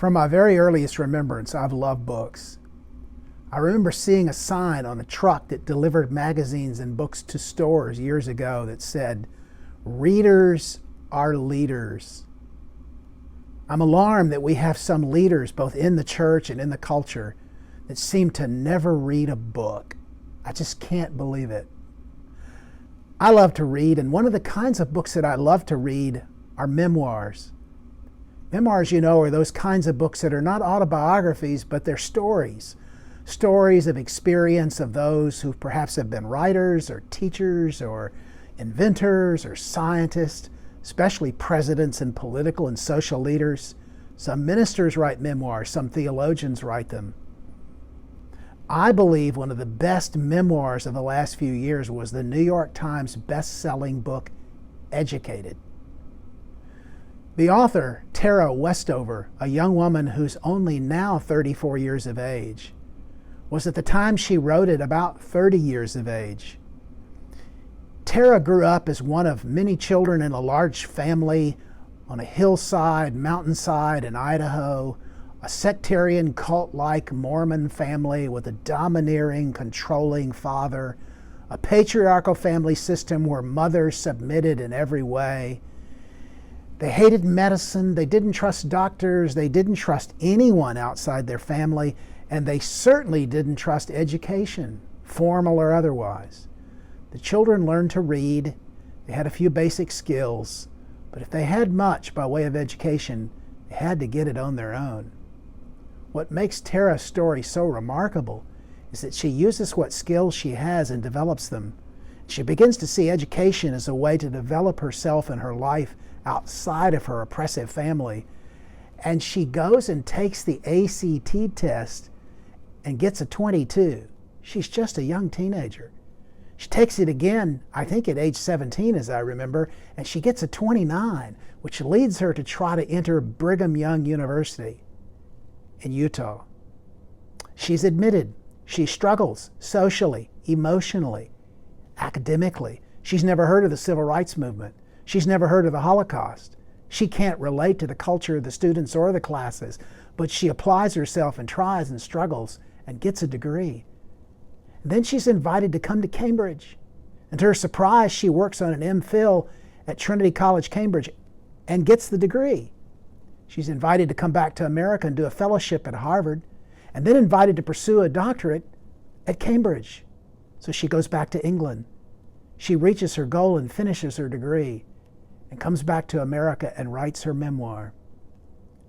From my very earliest remembrance, I've loved books. I remember seeing a sign on a truck that delivered magazines and books to stores years ago that said, "Readers are leaders." I'm alarmed that we have some leaders, both in the church and in the culture, that seem to never read a book. I just can't believe it. I love to read, and one of the kinds of books that I love to read are memoirs. Memoirs, are those kinds of books that are not autobiographies, but they're stories. Stories of experience of those who perhaps have been writers or teachers or inventors or scientists, especially presidents and political and social leaders. Some ministers write memoirs, some theologians write them. I believe one of the best memoirs of the last few years was the New York Times best-selling book, Educated. The author, Tara Westover, a young woman who's only now 34 years of age, was at the time she wrote it about 30 years of age. Tara grew up as one of many children in a large family on a hillside, mountainside in Idaho, a sectarian cult-like Mormon family with a domineering, controlling father, a patriarchal family system where mothers submitted in every way. They hated medicine, they didn't trust doctors, they didn't trust anyone outside their family, and they certainly didn't trust education, formal or otherwise. The children learned to read, they had a few basic skills, but if they had much by way of education, they had to get it on their own. What makes Tara's story so remarkable is that she uses what skills she has and develops them. She begins to see education as a way to develop herself and her life outside of her oppressive family. And she goes and takes the ACT test and gets a 22. She's just a young teenager. She takes it again, I think at age 17 as I remember, and she gets a 29, which leads her to try to enter Brigham Young University in Utah. She's admitted she struggles socially, emotionally, academically. She's never heard of the civil rights movement. She's never heard of the Holocaust. She can't relate to the culture of the students or the classes, but she applies herself and tries and struggles and gets a degree. And then she's invited to come to Cambridge. And to her surprise, she works on an MPhil at Trinity College, Cambridge, and gets the degree. She's invited to come back to America and do a fellowship at Harvard, and then invited to pursue a doctorate at Cambridge. So she goes back to England. She reaches her goal and finishes her degree, and comes back to America and writes her memoir.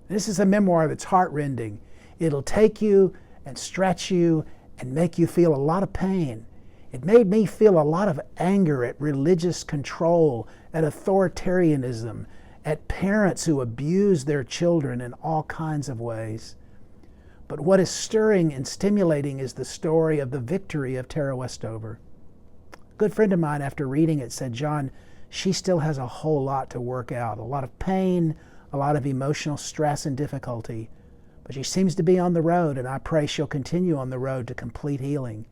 This is a memoir that's heartrending. It'll take you and stretch you and make you feel a lot of pain. It made me feel a lot of anger at religious control, at authoritarianism, at parents who abuse their children in all kinds of ways. But what is stirring and stimulating is the story of the victory of Tara Westover. A good friend of mine, after reading it, said, "John, she still has a whole lot to work out, a lot of pain, a lot of emotional stress and difficulty. But she seems to be on the road, and I pray she'll continue on the road to complete healing."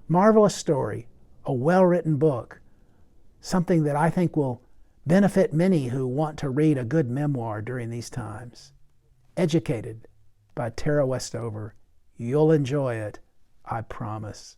Marvelous story, a well-written book, something that I think will benefit many who want to read a good memoir during these times. Educated by Tara Westover. You'll enjoy it, I promise.